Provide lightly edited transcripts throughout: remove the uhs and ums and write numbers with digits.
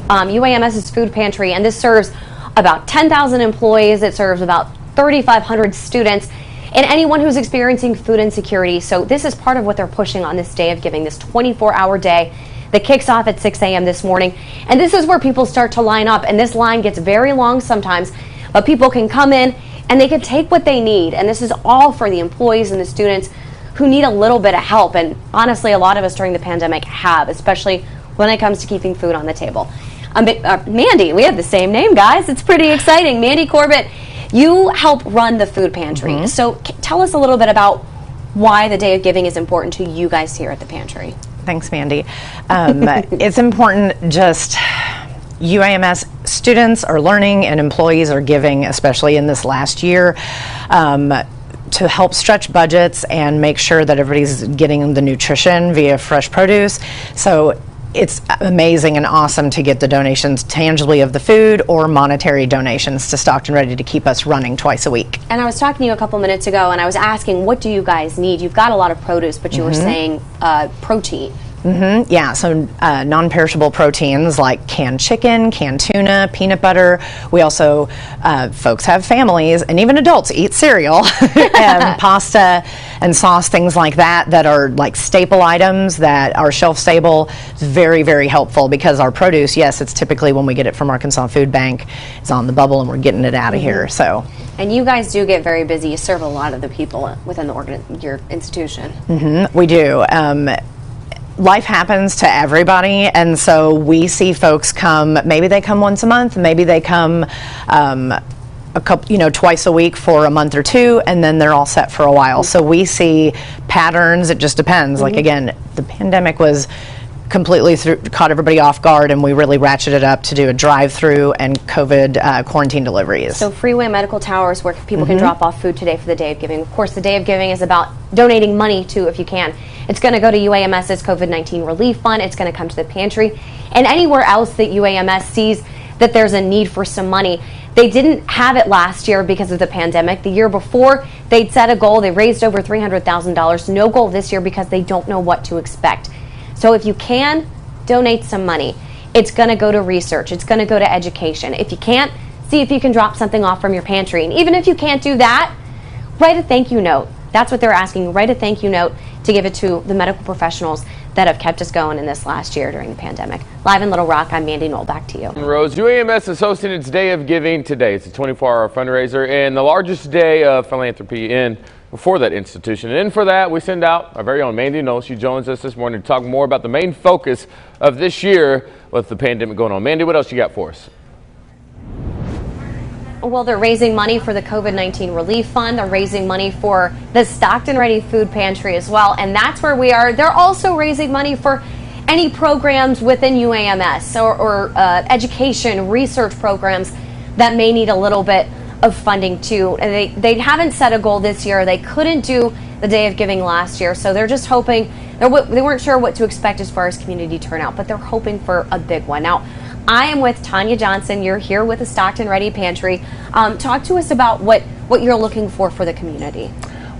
UAMS's food pantry, and this serves about 10,000 employees. It serves about 3,500 students and anyone who's experiencing food insecurity. So this is part of what they're pushing on this Day of Giving, this 24-hour day that kicks off at 6 a.m. this morning. And this is where people start to line up, and this line gets very long sometimes, but people can come in and they can take what they need. And this is all for the employees and the students who need a little bit of help. And honestly, a lot of us during the pandemic have, especially when it comes to keeping food on the table. Mandy, we have the same name, guys. It's pretty exciting. Mandy Corbett, you help run the food pantry. So tell us a little bit about why the Day of Giving is important to you guys here at the pantry. Thanks, Mandy. It's important. Just UAMS students are learning and employees are giving, especially in this last year, to help stretch budgets and make sure that everybody's getting the nutrition via fresh produce. So it's amazing and awesome to get the donations tangibly of the food or monetary donations to Stockton Ready to keep us running twice a week. And I was talking to you a couple minutes ago and I was asking, what do you guys need? You've got a lot of produce, but you were saying protein. Yeah, so non-perishable proteins like canned chicken, canned tuna, peanut butter. We also, folks have families, and even adults eat cereal, and pasta and sauce, things like that, that are like staple items that are shelf stable. It's very, very helpful because our produce, yes, it's typically when we get it from Arkansas Food Bank, it's on the bubble and we're getting it out of here. So. And you guys do get very busy. You serve a lot of the people within your institution. We do. Life happens to everybody, and so we see folks come, maybe they come once a month, maybe they come a couple, twice a week for a month or two, and then they're all set for a while. So we see patterns. It just depends. Like, again, the pandemic was completely caught everybody off guard, and we really ratcheted up to do a drive-through and COVID quarantine deliveries. So Freeway Medical Towers, where people can drop off food today for the Day of Giving. Of course, the Day of Giving is about donating money too, if you can. It's going to go to UAMS's COVID-19 Relief Fund. It's going to come to the pantry and anywhere else that UAMS sees that there's a need for some money. They didn't have it last year because of the pandemic. The year before, they'd set a goal. They raised over $300,000. No goal this year because they don't know what to expect. So if you can, donate some money. It's going to go to research. It's going to go to education. If you can't, see if you can drop something off from your pantry. And even if you can't do that, write a thank you note. That's what they're asking. Write a thank you note to give it to the medical professionals that have kept us going in this last year during the pandemic. Live in Little Rock, I'm Mandy Knoll. Back to you. Rose, UAMS is hosting its Day of Giving today. It's a 24-hour fundraiser and the largest day of philanthropy for that institution. And for that, we send out our very own Mandy Knoll. She joins us this morning to talk more about the main focus of this year with the pandemic going on. Mandy, what else you got for us? Well, they're raising money for the COVID-19 Relief Fund. They're raising money for the Stockton Ready Food Pantry as well. And that's where we are. They're also raising money for any programs within UAMS or education, research programs that may need a little bit of funding too. And they haven't set a goal this year. They couldn't do the Day of Giving last year. So they're just hoping, they weren't sure what to expect as far as community turnout, but they're hoping for a big one. Now, I am with Tanya Johnson. You're here with the Stockton Ready Pantry. Talk to us about what you're looking for the community.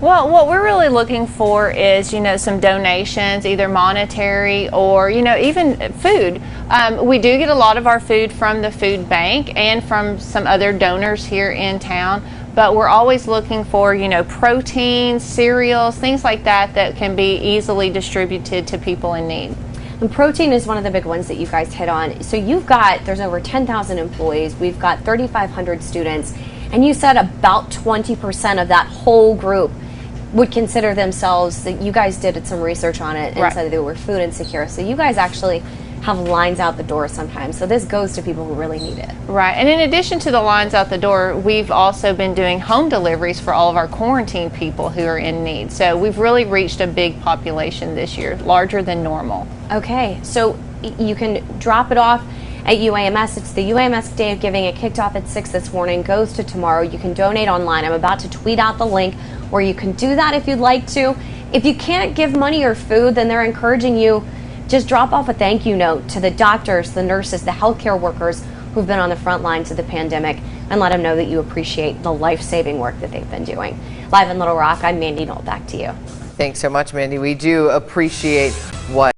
Well, what we're really looking for is, some donations, either monetary or, even food. We do get a lot of our food from the food bank and from some other donors here in town, but we're always looking for, protein, cereals, things like that can be easily distributed to people in need. And protein is one of the big ones that you guys hit on. So there's over 10,000 employees. We've got 3,500 students. And you said about 20% of that whole group would consider themselves, that you guys did some research on it and said they were food insecure. So you guys actually have lines out the door sometimes. So this goes to people who really need it. Right. And in addition to the lines out the door, we've also been doing home deliveries for all of our quarantine people who are in need. So we've really reached a big population this year, larger than normal. Okay. So you can drop it off at UAMS. It's the UAMS Day of Giving. It kicked off at 6 this morning, goes to tomorrow. You can donate online. I'm about to tweet out the link where you can do that if you'd like to. If you can't give money or food, then they're encouraging you, just drop off a thank you note to the doctors, the nurses, the healthcare workers who've been on the front lines of the pandemic, and let them know that you appreciate the life-saving work that they've been doing. Live in Little Rock, I'm Mandy Knoll. Back to you. Thanks so much, Mandy. We do appreciate what